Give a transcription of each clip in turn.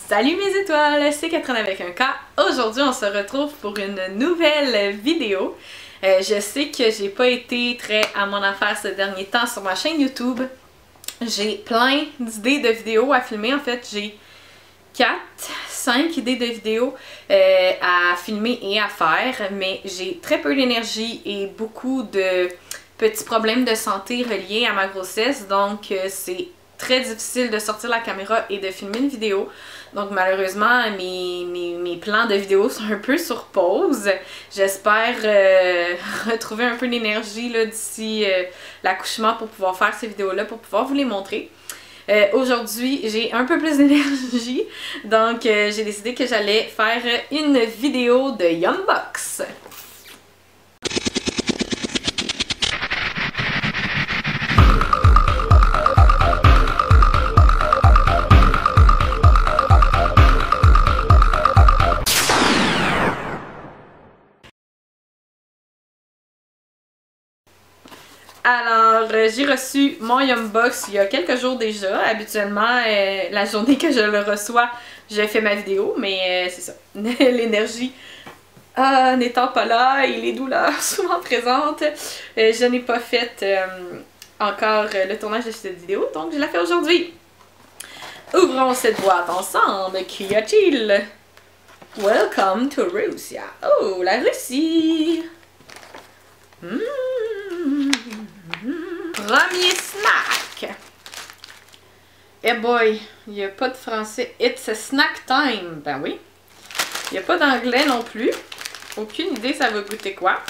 Salut mes étoiles, c'est Catherine avec un K. Aujourd'hui, on se retrouve pour une nouvelle vidéo. Je sais que j'ai pas été très à mon affaire ce dernier temps sur ma chaîne YouTube. J'ai plein d'idées de vidéos à filmer. En fait, j'ai 5 idées de vidéos à filmer et à faire, mais j'ai très peu d'énergie et beaucoup de petits problèmes de santé reliés à ma grossesse, donc c'est très difficile de sortir la caméra et de filmer une vidéo. Donc malheureusement, mes plans de vidéo sont un peu sur pause. J'espère retrouver un peu d'énergie d'ici l'accouchement pour pouvoir faire ces vidéos-là, pour pouvoir vous les montrer. Aujourd'hui, j'ai un peu plus d'énergie, donc j'ai décidé que j'allais faire une vidéo de Yumbox. Alors, j'ai reçu mon Yumbox il y a quelques jours déjà. Habituellement, la journée que je le reçois, je fais ma vidéo, mais c'est ça. L'énergie n'étant pas là et les douleurs souvent présentes, je n'ai pas fait encore le tournage de cette vidéo, donc je la fais aujourd'hui. Ouvrons cette boîte ensemble. Qu'y a-t-il? Welcome to Russia. Oh, la Russie! Premier snack! Eh boy, il n'y a pas de français. It's a snack time! Ben oui. Il n'y a pas d'anglais non plus. Aucune idée ça va goûter quoi.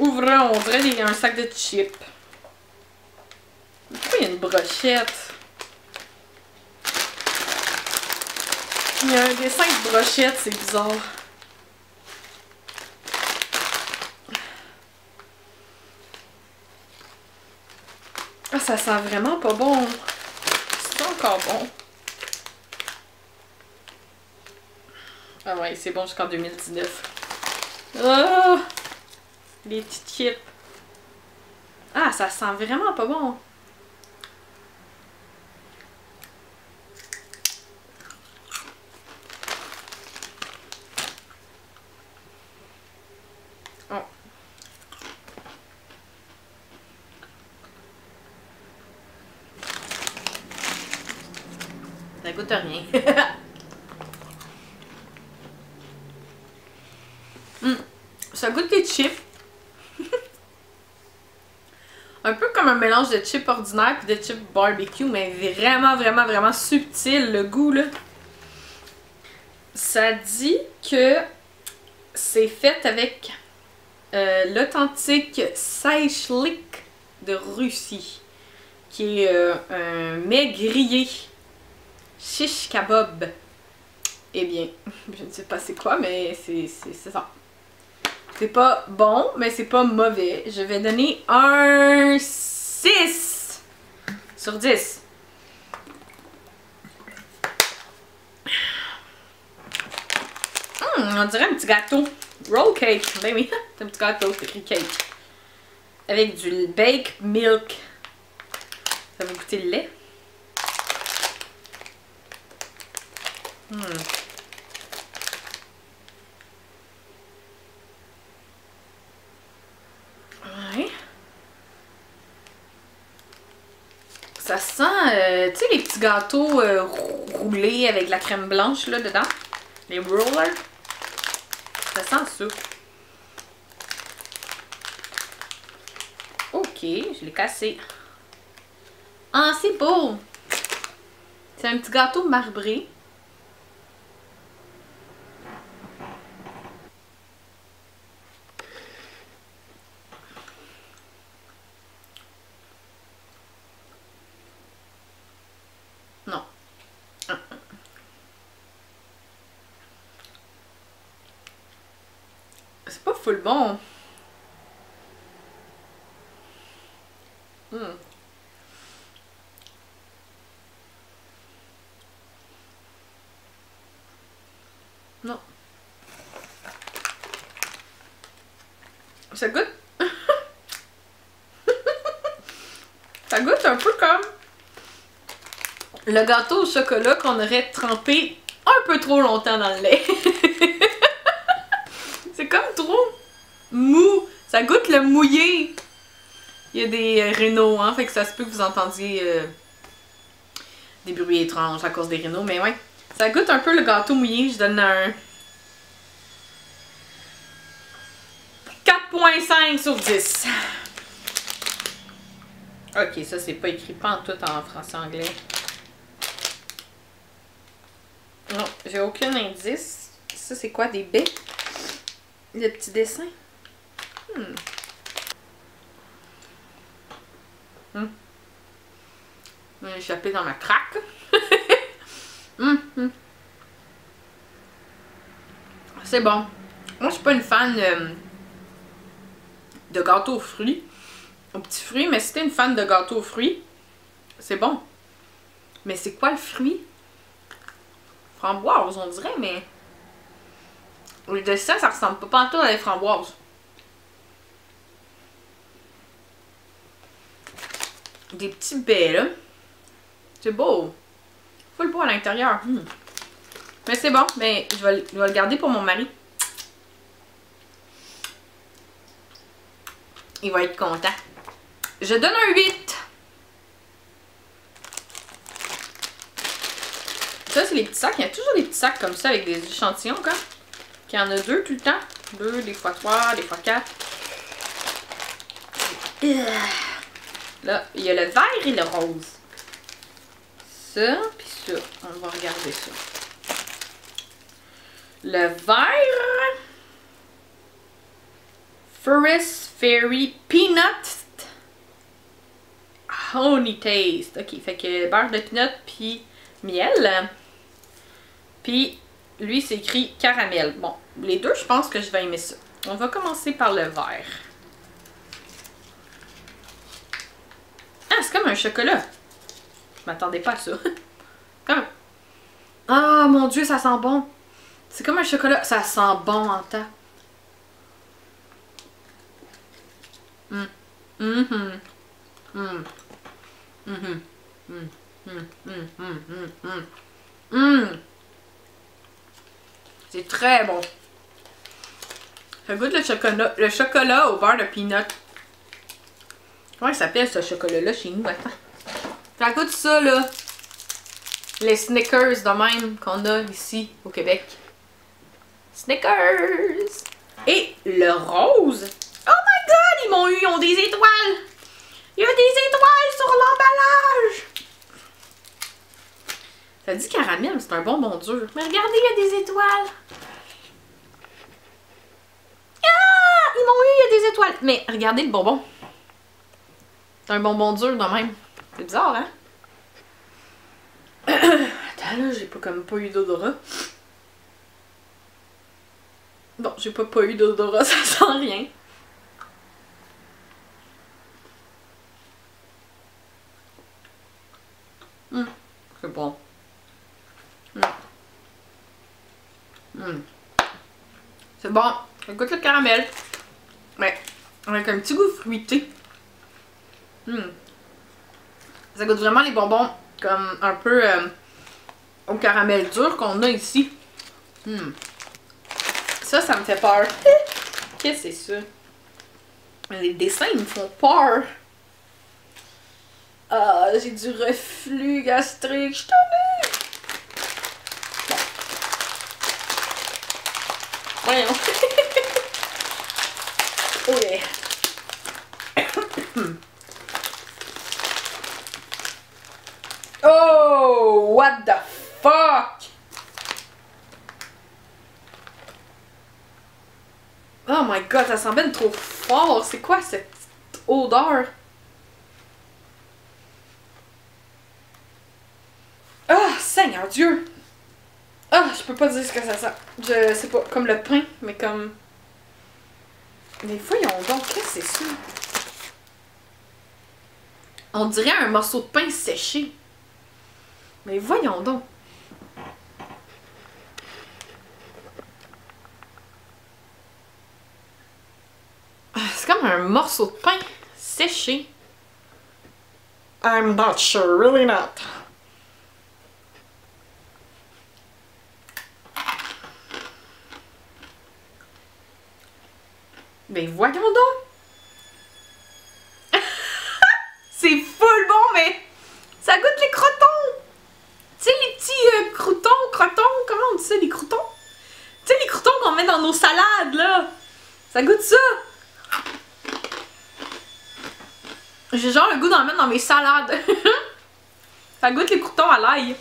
Ouvrons, on dirait un sac de chips. Pourquoi il y a une brochette? Il y a un dessin de brochette, c'est bizarre. Ah, ça sent vraiment pas bon. C'est encore bon. Ah ouais, c'est bon jusqu'en 2019. Oh! Les petites chips. Ah, ça sent vraiment pas bon. Oh. Ça goûte rien. Ça goûte les chips. Un peu comme un mélange de chips ordinaires et de chips barbecue, mais vraiment subtil le goût là. Ça dit que c'est fait avec l'authentique Saïchlik de Russie, qui est un mets grillé. Shish kebab. Eh bien, je ne sais pas c'est quoi, mais c'est ça. C'est pas bon, mais c'est pas mauvais. Je vais donner un 6 sur 10. On dirait un petit gâteau. Roll cake. Ben oui, c'est un petit gâteau, c'est écrit cake. Avec du bake milk. Ça va goûter le lait. Ouais. Ça sent, tu sais, les petits gâteaux roulés avec de la crème blanche là dedans. Les rollers. Ça sent ça. Ok, je l'ai cassé. Ah, c'est beau! C'est un petit gâteau marbré. Non. C'est pas full bon. Non. Ça goûte. Ça goûte un peu comme le gâteau au chocolat qu'on aurait trempé un peu trop longtemps dans le lait. C'est comme trop mou. Ça goûte le mouillé. Il y a des rénaux, hein, fait que ça se peut que vous entendiez des bruits étranges à cause des rénaux, mais ouais. Ça goûte un peu le gâteau mouillé. Je donne un 4.5 sur 10. Ok, ça c'est pas écrit pas en tout en français-anglais. Non, j'ai aucun indice. Ça c'est quoi, des baies? Le petit dessin? J'ai échappé dans ma craque. C'est bon. Moi, je suis pas une fan de gâteau aux fruits. Aux petits fruits, mais si t'es une fan de gâteau aux fruits, c'est bon. Mais c'est quoi le fruit? Framboise, on dirait, mais... Le dessin, ça ressemble pas pantoute à les framboises. Des petits baies, là. C'est beau. Faut le beau à l'intérieur. Mais c'est bon, mais je vais le garder pour mon mari. Il va être content. Je donne un 8. Ça, c'est les petits sacs. Il y a toujours des petits sacs comme ça avec des échantillons, quoi. Puis il y en a 2 tout le temps. 2, des fois 3, des fois 4. Là, il y a le vert et le rose. Ça, puis ça. On va regarder ça. Le vert... Forest Fairy Peanut Honey Taste. Ok, fait que beurre de peanut puis miel. Puis lui, c'est écrit caramel. Bon, les deux, je pense que je vais aimer ça. On va commencer par le vert. Ah, c'est comme un chocolat. Je m'attendais pas à ça. Comme... Ah, mon Dieu, ça sent bon. C'est comme un chocolat. Ça sent bon en tas. C'est très bon. Ça goûte le chocolat au beurre de peanut. Comment il s'appelle ce chocolat-là chez nous? Attends. Ça goûte ça, là. Les Snickers de même qu'on a ici au Québec. Snickers! Et le rose. Oh my god, ils ont des étoiles! Il y a des étoiles sur l'emballage! Ça dit caramel, c'est un bonbon dur. Mais regardez, il y a des étoiles! Ah! Il y a des étoiles! Mais regardez le bonbon. C'est un bonbon dur de même. C'est bizarre, hein? Attends, là, j'ai comme pas eu d'odorat. Bon, j'ai pas eu d'odorat, ça sent rien. C'est bon. C'est bon. Ça goûte le caramel. Mais avec un petit goût fruité. Ça goûte vraiment les bonbons comme un peu au caramel dur qu'on a ici. Ça me fait peur. Qu'est-ce que c'est ça? Les dessins, ils me font peur. Ah, j'ai du reflux gastrique. Je suis tombée. Bon. Voyons. Oh yeah. Oh, what the fuck? Oh my god, ça sent bien trop fort. C'est quoi cette odeur? Ah, Seigneur Dieu! Ah, je peux pas dire ce que ça sent. Je sais pas, comme le pain, mais comme... Mais voyons donc, qu'est-ce que c'est ça? On dirait un morceau de pain séché. Mais voyons donc. C'est comme un morceau de pain séché. I'm not sure, really not. Ben voyons donc! C'est full bon, mais ça goûte les crotons! Tu sais, les petits croutons, comment on dit ça, les croutons? Tu sais, les croutons qu'on met dans nos salades, là! Ça goûte ça! J'ai genre le goût d'en mettre dans mes salades. Ça goûte les croutons à l'ail.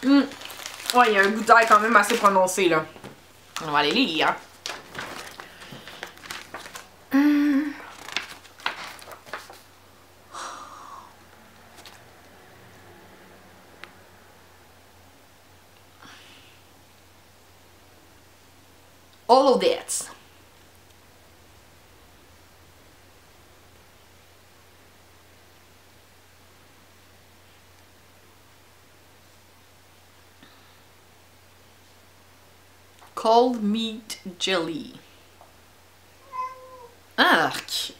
Ouais, il y a un goût d'ail quand même assez prononcé, là. On va aller les lire. All of that. Cold meat jelly. Arc.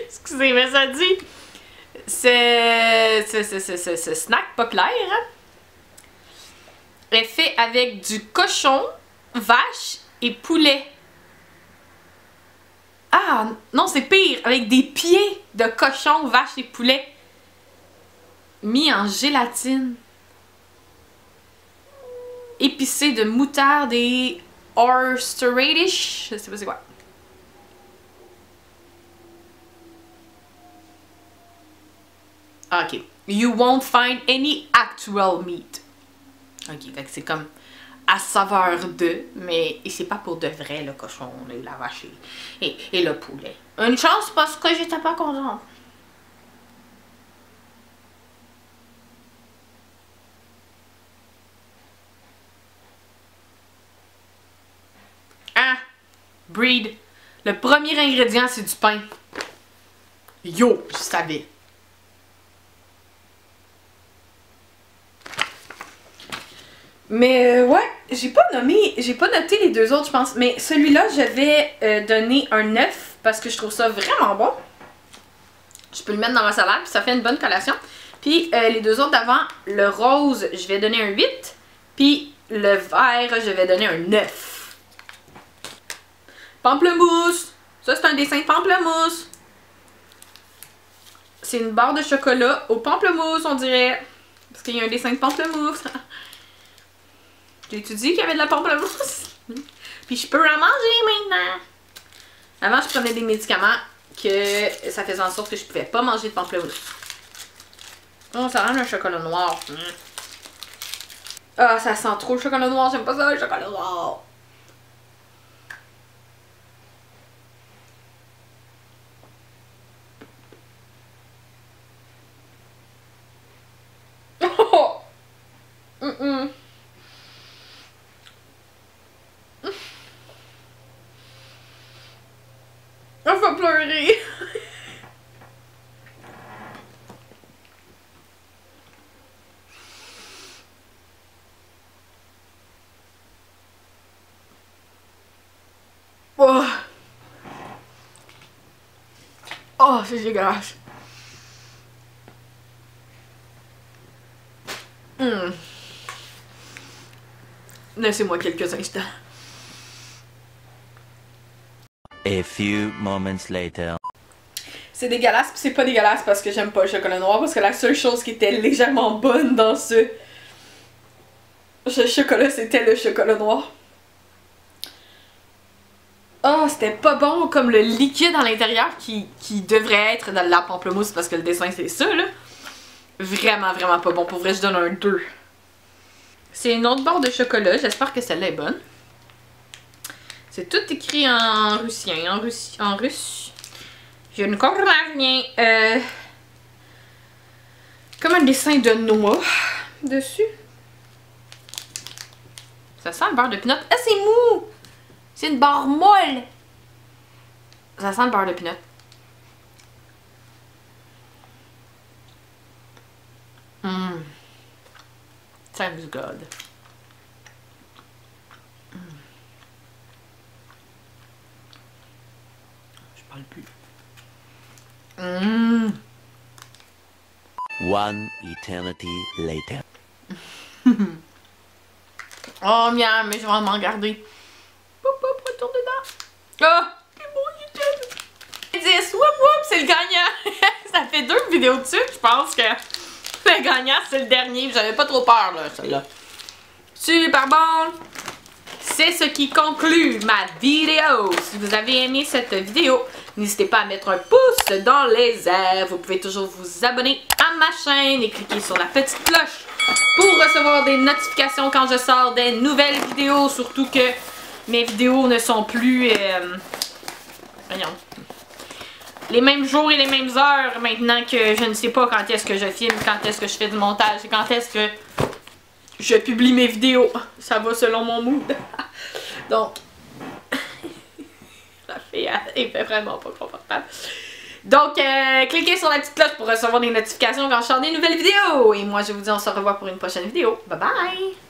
Excusez, mais ça dit. Ce snack populaire est fait avec du cochon, vache et poulet. Ah, non, c'est pire. Avec des pieds de cochon, vache et poulet. Mis en gélatine. Épicé de moutarde et horseradish. Je sais pas c'est quoi. Ok. You won't find any actual meat. Ok, fait que c'est comme à saveur de, mais c'est pas pour de vrai le cochon, la vache et le poulet. Une chance parce que j'étais pas contente. Ah! Breed. Le premier ingrédient, c'est du pain. Yo, je savais. Mais ouais, j'ai pas noté les deux autres, je pense. Mais celui-là, je vais donner un 9 parce que je trouve ça vraiment bon. Je peux le mettre dans ma salade, puis ça fait une bonne collation. Puis les deux autres d'avant, le rose, je vais donner un 8. Puis le vert, je vais donner un 9. Pamplemousse. Ça, c'est un dessin de pamplemousse. C'est une barre de chocolat au pamplemousse, on dirait. Parce qu'il y a un dessin de pamplemousse. J'ai-tu dit qu'il y avait de la pamplemousse? Puis je peux en manger maintenant. Avant, je prenais des médicaments que ça faisait en sorte que je pouvais pas manger de pamplemousse. Oh, ça rend un chocolat noir. Ah, ça sent trop le chocolat noir. J'aime pas ça, le chocolat noir. Oh! On va pleurer. Oh, oh c'est dégueulasse. Laissez-moi quelques instants. A few moments later. C'est dégueulasse, pis c'est pas dégueulasse parce que j'aime pas le chocolat noir, parce que la seule chose qui était légèrement bonne dans ce chocolat, c'était le chocolat noir. Oh, c'était pas bon comme le liquide à l'intérieur qui devrait être dans la pamplemousse parce que le dessin c'est ça là. Vraiment, vraiment pas bon. Pour vrai, je donne un 2. C'est une autre barre de chocolat. J'espère que celle-là est bonne. C'est tout écrit en russien. En russe. Je ne comprends rien. Comme un dessin de noix dessus. Ça sent le beurre de pinot. Ah, c'est mou! C'est une barre molle! Ça sent le beurre de pinot. Thanks God. Je parle plus. One eternity later. Oh miam, mais je vais m'en garder. Poup, poup, retourne dedans. Ah! C'est beau, YouTube! 10, whoop whoop, c'est le gagnant! Ça fait 2 vidéos de suite, je pense que le gagnant c'est le dernier. J'avais pas trop peur là, celle-là. Super bon! C'est ce qui conclut ma vidéo. Si vous avez aimé cette vidéo, n'hésitez pas à mettre un pouce dans les airs. Vous pouvez toujours vous abonner à ma chaîne et cliquer sur la petite cloche pour recevoir des notifications quand je sors des nouvelles vidéos. Surtout que mes vidéos ne sont plus voyons, les mêmes jours et les mêmes heures maintenant que je ne sais pas quand est-ce que je filme, quand est-ce que je fais du montage et quand est-ce que je publie mes vidéos. Ça va selon mon mood. Donc, la fille, elle fait vraiment pas confortable. Donc, cliquez sur la petite cloche pour recevoir des notifications quand je sors des nouvelles vidéos. Et moi, je vous dis on se revoit pour une prochaine vidéo. Bye bye!